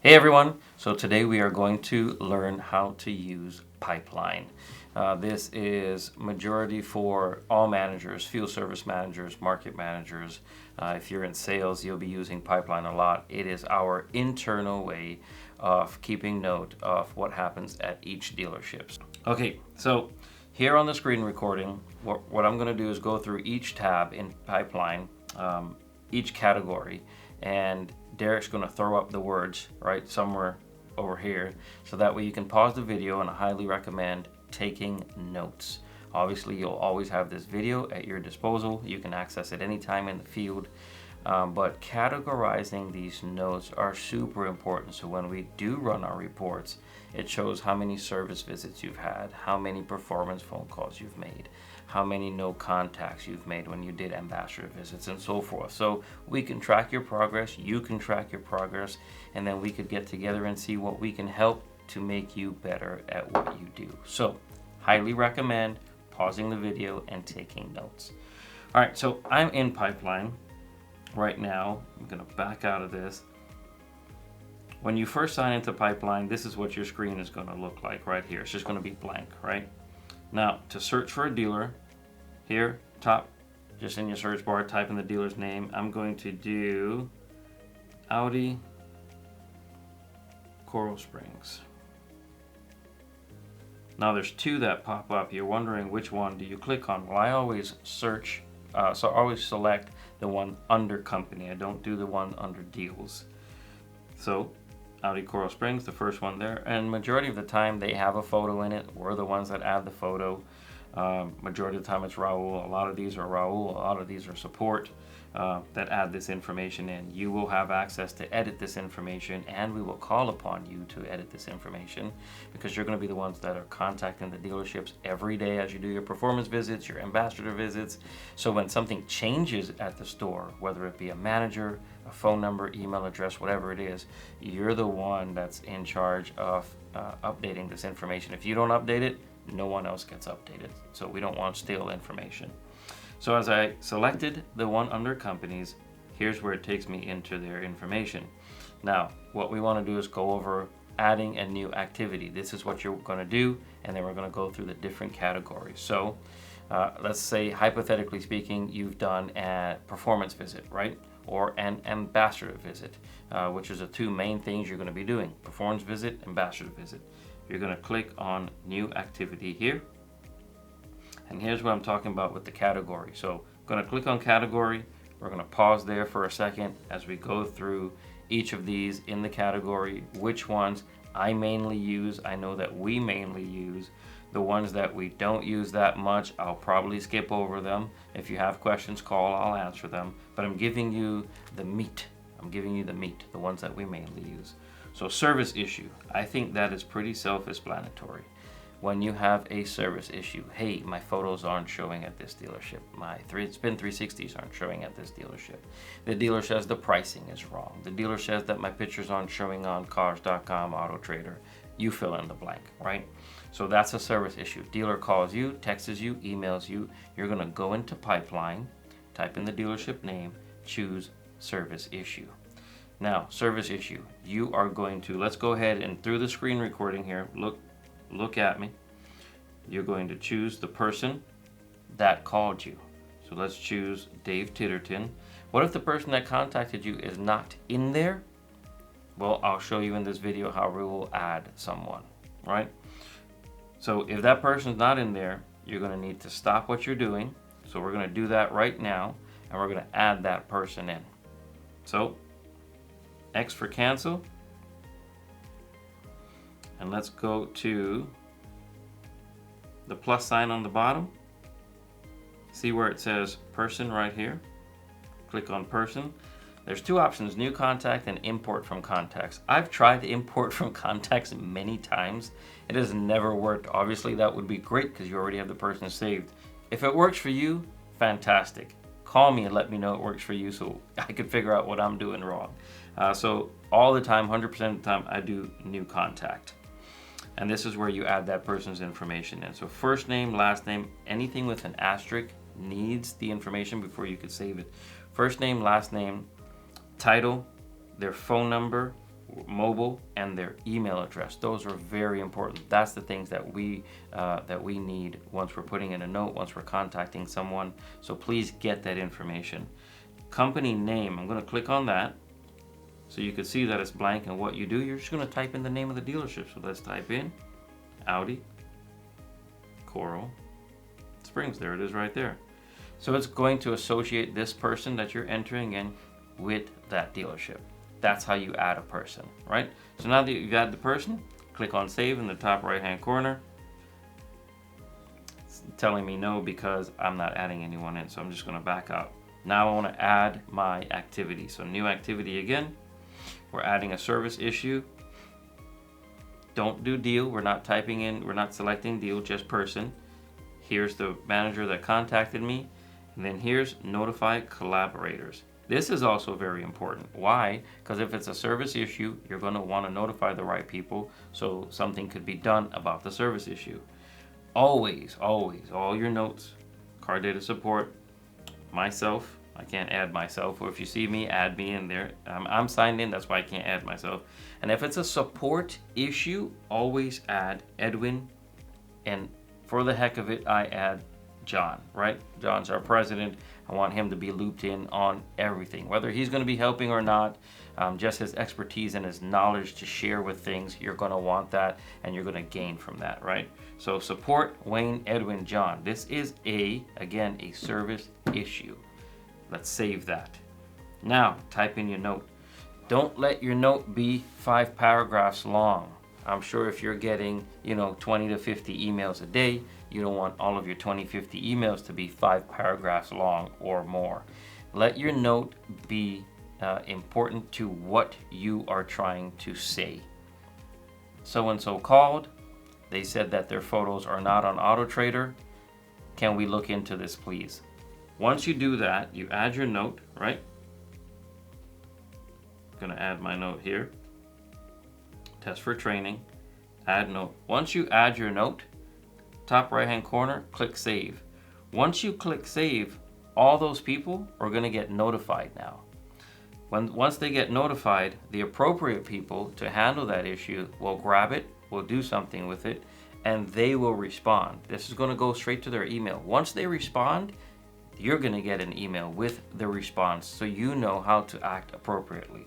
Hey everyone, so today we are going to learn how to use Pipeline. This is majority for all managers, field service managers, market managers. If you're in sales, you'll be using Pipeline a lot. It is our internal way of keeping note of what happens at each dealership. Okay, so here on the screen recording, what I'm going to do is go through each tab in Pipeline, each category, and Derek's going to throw up the words right somewhere over here, so that way you can pause the video, and I highly recommend taking notes. Obviously, you'll always have this video at your disposal. You can access it anytime in the field, but categorizing these notes are super important. So when we do run our reports, it shows how many service visits you've had, how many performance phone calls you've made, how many no contacts you've made when you did ambassador visits, and so forth. So we can track your progress, you can track your progress, and then we could get together and see what we can help to make you better at what you do. So highly recommend pausing the video and taking notes. All right, so I'm in Pipeline right now. I'm gonna back out of this. When you first sign into Pipeline, this is what your screen is gonna look like right here. It's just gonna be blank, right? Now, to search for a dealer, here, top, just in your search bar, type in the dealer's name. I'm going to do Audi Coral Springs. Now there's two that pop up. You're wondering which one do you click on? Well, I always search, so I always select the one under company. I don't do the one under deals. So Audi Coral Springs, the first one there, and majority of the time they have a photo in it. We're the ones that add the photo. Majority of the time it's Raul. A lot of these are Raul. A lot of these are support that add this information in. You will have access to edit this information, and we will call upon you to edit this information, because you're going to be the ones that are contacting the dealerships every day as you do your performance visits, your ambassador visits. So when something changes at the store, whether it be a manager, a phone number, email address, whatever it is, you're the one that's in charge of updating this information. If you don't update it, no one else gets updated. So we don't want stale information. So as I selected the one under companies, here's where it takes me into their information. Now, what we want to do is go over adding a new activity. This is what you're going to do, and then we're going to go through the different categories. So let's say, hypothetically speaking, you've done a performance visit, right? Or an ambassador visit, which is the two main things you're going to be doing: performance visit, ambassador visit. You're going to click on new activity here. And here's what I'm talking about with the category. So I'm going to click on category. We're going to pause there for a second as we go through each of these in the category, which ones I mainly use. I know that we mainly use. The ones that we don't use that much, I'll probably skip over them. If you have questions, call, I'll answer them. But I'm giving you the meat. I'm giving you the meat, the ones that we mainly use. So service issue, I think that is pretty self-explanatory. When you have a service issue, hey, my photos aren't showing at this dealership. My spin 360s aren't showing at this dealership. The dealer says the pricing is wrong. The dealer says that my pictures aren't showing on cars.com, Auto Trader. You fill in the blank, right? So that's a service issue. Dealer calls you, texts you, emails you. You're gonna go into Pipeline, type in the dealership name, choose service issue. Now, service issue, you are going to, let's go ahead and through the screen recording here, look at me. You're going to choose the person that called you. So let's choose Dave Titterton. What if the person that contacted you is not in there? Well, I'll show you in this video how we will add someone, right? So if that person's not in there, you're going to need to stop what you're doing. So we're going to do that right now, and we're going to add that person in. So X for cancel. And let's go to the plus sign on the bottom. See where it says person right here? Click on person. There's two options: new contact and import from contacts. I've tried to import from contacts many times. It has never worked. Obviously, that would be great because you already have the person saved. If it works for you, fantastic. Call me and let me know it works for you so I can figure out what I'm doing wrong. So all the time, 100% of the time, I do new contact. And this is where you add that person's information in. So first name, last name, anything with an asterisk needs the information before you could save it. First name, last name, title, their phone number, mobile, and their email address. Those are very important. That's the things that we need once we're putting in a note, once we're contacting someone. So please get that information. Company name, I'm going to click on that so you can see that it's blank, and what you do, you're just going to type in the name of the dealership. So let's type in Audi Coral Springs. There it is right there. So it's going to associate this person that you're entering in with that dealership. That's how you add a person, right? So now that you've added the person, click on save in the top right hand corner. It's telling me no because I'm not adding anyone in, so I'm just going to back out. Now I want to add my activity. So new activity again. We're adding a service issue. Don't do deal. We're not typing in, we're not selecting deal, just person. Here's the manager that contacted me. And then here's notify collaborators. This is also very important. Why? Because if it's a service issue, you're going to want to notify the right people so something could be done about the service issue. Always, always, all your notes, CarData support, myself. I can't add myself, or if you see me, add me in there. I'm signed in, that's why I can't add myself. And if it's a support issue, always add Edwin, and for the heck of it, I add John, right? John's our president. I want him to be looped in on everything, whether he's going to be helping or not. Just his expertise and his knowledge to share with things, you're going to want that, and you're going to gain from that, right? So support Wayne, Edwin, John. This is again, a service issue. Let's save that. Now, type in your note. Don't let your note be 5 paragraphs long. I'm sure if you're getting, 20 to 50 emails a day, you don't want all of your 20, 50 emails to be 5 paragraphs long or more. Let your note be important to what you are trying to say. So-and-so called. They said that their photos are not on AutoTrader. Can we look into this, please? Once you do that, you add your note, right? I'm going to add my note here. Test for training. Add note. Once you add your note, top right hand corner, click save. Once you click save, all those people are going to get notified now. Once they get notified, the appropriate people to handle that issue will grab it, will do something with it, and they will respond. This is going to go straight to their email. Once they respond, you're going to get an email with the response, so you know how to act appropriately.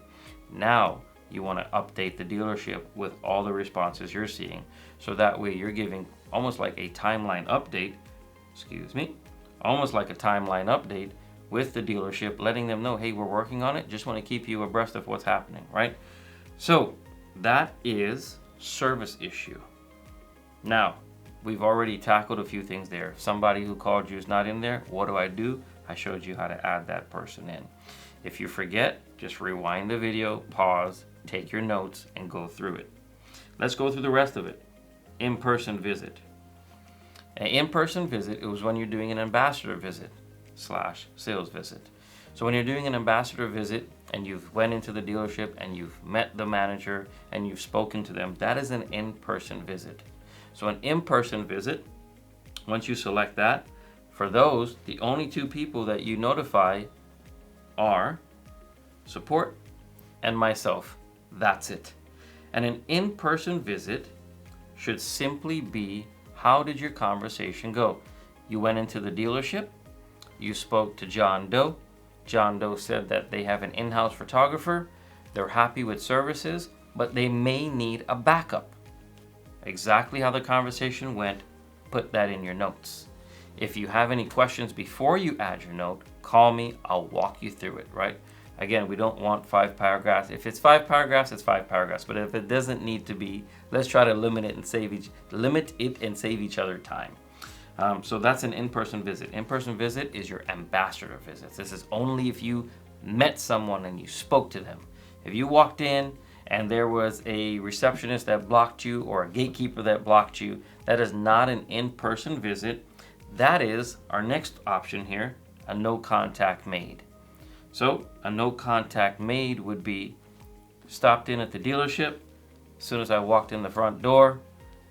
Now you want to update the dealership with all the responses you're seeing, so that way you're giving almost like a timeline update, almost like a timeline update with the dealership, letting them know, hey, we're working on it, just want to keep you abreast of what's happening, right? So that is service issue. Now, we've already tackled a few things there. If somebody who called you is not in there, what do? I showed you how to add that person in. If you forget, just rewind the video, pause, take your notes, and go through it. Let's go through the rest of it. In-person visit. An in-person visit is when you're doing an ambassador visit / sales visit. So when you're doing an ambassador visit and you've went into the dealership and you've met the manager and you've spoken to them, that is an in-person visit. So an in-person visit, once you select that, for those, the only 2 people that you notify are support and myself. That's it. And an in-person visit should simply be, how did your conversation go? You went into the dealership, you spoke to John Doe. John Doe said that they have an in-house photographer, they're happy with services, but they may need a backup. Exactly how the conversation went, put that in your notes. If you have any questions before you add your note, call me, I'll walk you through it, right? Again, we don't want 5 paragraphs. If it's 5 paragraphs, it's 5 paragraphs. But if it doesn't need to be, let's try to limit it and save each other time. So that's an in-person visit. In-person visit is your ambassador visits. This is only if you met someone and you spoke to them. If you walked in and there was a receptionist that blocked you or a gatekeeper that blocked you, that is not an in-person visit. That is our next option here, a no contact made. So a no contact made would be stopped in at the dealership. As soon as I walked in the front door,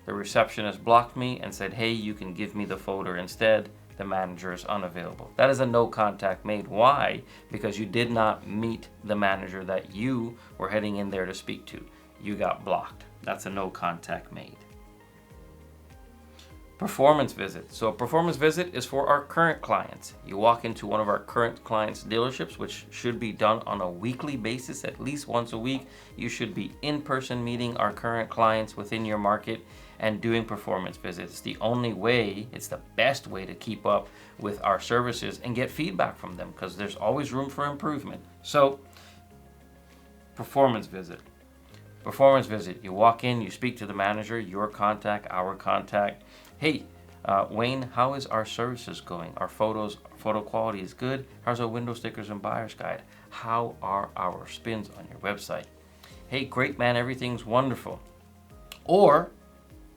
the receptionist blocked me and said, hey, you can give me the folder instead. the manager is unavailable. That is a no contact made. Why? Because you did not meet the manager that you were heading in there to speak to. You got blocked. That's a no contact made. Performance visit. So a performance visit is for our current clients. You walk into one of our current clients' dealerships, which should be done on a weekly basis, at least once a week. You should be in person meeting our current clients within your market and doing performance visits. It's the only way, it's the best way to keep up with our services and get feedback from them, because there's always room for improvement. So, performance visit. Performance visit. You walk in, you speak to the manager, your contact, our contact. Hey, Wayne, how is our services going? Our photo quality is good. How's our window stickers and buyer's guide? How are our spins on your website? Hey, great man, everything's wonderful. Or,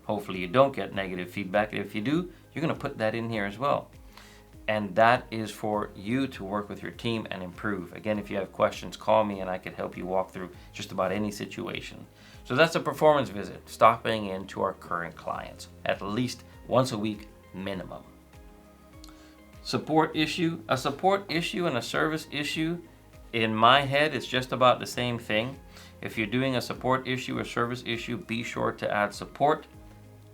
hopefully you don't get negative feedback. If you do, you're going to put that in here as well. And that is for you to work with your team and improve. Again, if you have questions, call me and I can help you walk through just about any situation. So that's a performance visit, stopping in to our current clients, at least once a week minimum. Support issue. A support issue and a service issue, in my head, it's just about the same thing. If you're doing a support issue or service issue, be sure to add support,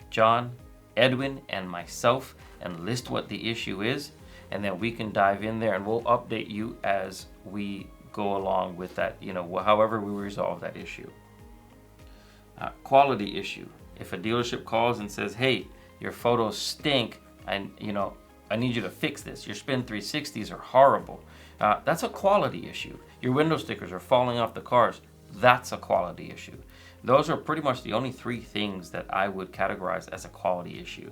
John, Edwin, and myself, and list what the issue is, and then we can dive in there and we'll update you as we go along with that, however we resolve that issue. Quality issue. If a dealership calls and says, hey, your photos stink, and I need you to fix this. Your spin 360s are horrible. That's a quality issue. Your window stickers are falling off the cars. That's a quality issue. Those are pretty much the only three things that I would categorize as a quality issue.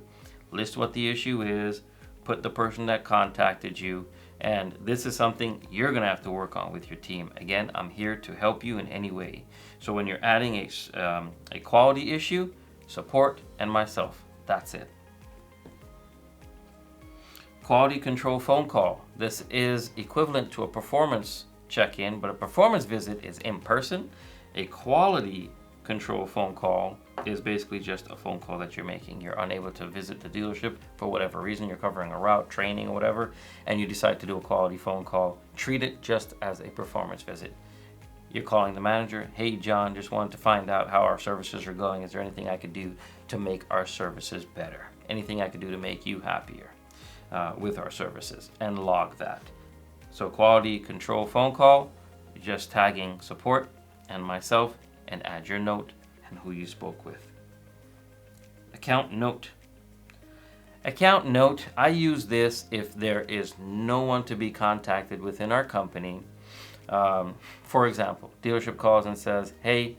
List what the issue is, put the person that contacted you, and this is something you're going to have to work on with your team. Again, I'm here to help you in any way. So when you're adding a quality issue, support and myself. That's it. Quality control phone call. This is equivalent to a performance check-in, but a performance visit is in person. A quality control phone call is basically just a phone call that you're making. You're unable to visit the dealership for whatever reason. You're covering a route, training, or whatever, and you decide to do a quality phone call. Treat it just as a performance visit. You're calling the manager. Hey, John, just wanted to find out how our services are going. Is there anything I could do to make our services better? Anything I could do to make you happier with our services? And log that. So quality control phone call, just tagging support and myself, and add your note and who you spoke with. Account note. Account note, I use this if there is no one to be contacted within our company. For example, dealership calls and says, hey,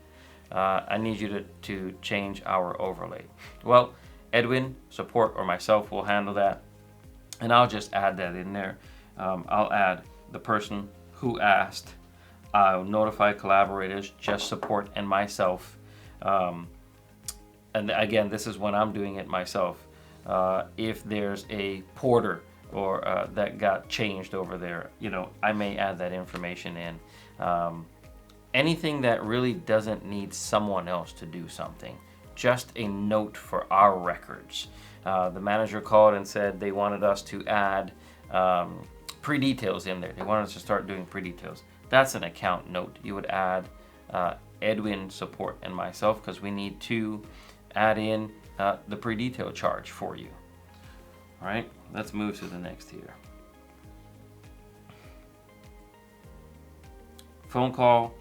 I need you to change our overlay. Well, Edwin, support, or myself will handle that, and I'll just add that in there. I'll add the person who asked. I'll notify collaborators, just support, and myself. And again, this is when I'm doing it myself. If there's a porter or that got changed over there, I may add that information in. Anything that really doesn't need someone else to do something, just a note for our records. The manager called and said they wanted us to add pre-details in there. They wanted us to start doing pre-details. That's an account note. You would add Edwin, support, and myself, because we need to add in the pre-detail charge for you. All right, let's move to the next here. Phone call.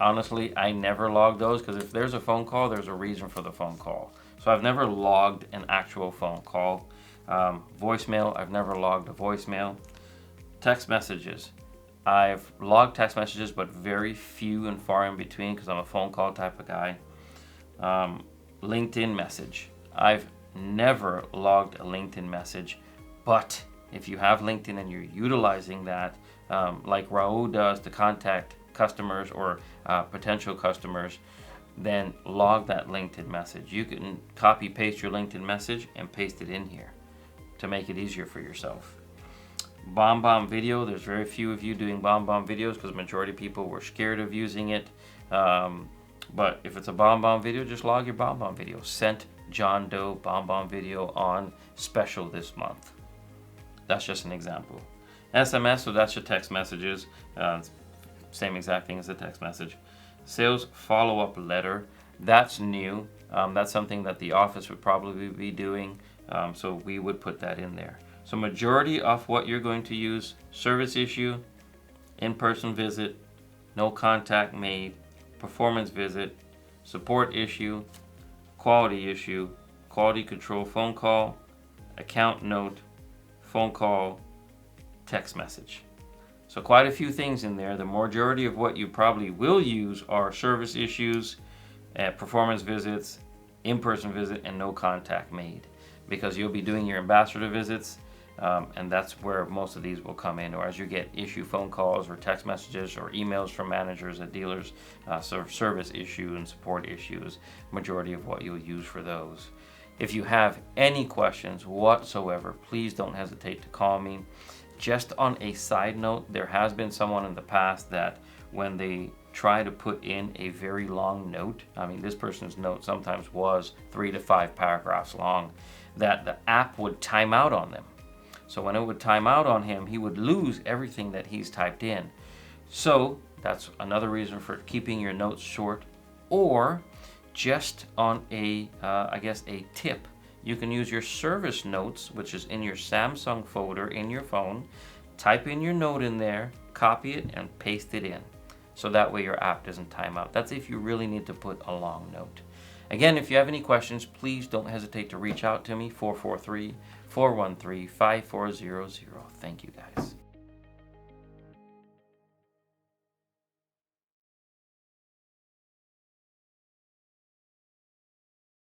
Honestly, I never log those, because if there's a phone call, there's a reason for the phone call. So I've never logged an actual phone call. Voicemail, I've never logged a voicemail. Text messages. I've logged text messages, but very few and far in between, because I'm a phone call type of guy. LinkedIn message. I've never logged a LinkedIn message, but if you have LinkedIn and you're utilizing that, like Raul does to contact customers or potential customers, then log that LinkedIn message. You can copy paste your LinkedIn message and paste it in here to make it easier for yourself. BombBomb video. There's very few of you doing BombBomb videos, because the majority of people were scared of using it. But if it's a BombBomb video, just log your BombBomb video. Sent John Doe Bomb video on special this month. That's just an example. SMS, so that's your text messages. Same exact thing as a text message. Sales follow-up letter, that's new. That's something that the office would probably be doing, so we would put that in there. So majority of what you're going to use: service issue, in-person visit, no contact made, performance visit, support issue, quality issue, quality control phone call, account note, phone call, text message. So quite a few things in there. The majority of what you probably will use are service issues, performance visits, in-person visit, and no contact made, because you'll be doing your ambassador visits, and that's where most of these will come in, or as you get issue phone calls or text messages or emails from managers at dealers. So service issue and support issues, majority of what you'll use for those. If you have any questions whatsoever, please don't hesitate to call me. Just on a side note, there has been someone in the past that when they try to put in a very long note, I mean, this person's note sometimes was 3 to 5 paragraphs long, that the app would time out on them. So when it would time out on him, he would lose everything that he's typed in. So that's another reason for keeping your notes short. Or just on a tip, you can use your service notes, which is in your Samsung folder in your phone. Type in your note in there, copy it, and paste it in. So that way your app doesn't time out. That's if you really need to put a long note. Again, if you have any questions, please don't hesitate to reach out to me, 443-413-5400. Thank you, guys.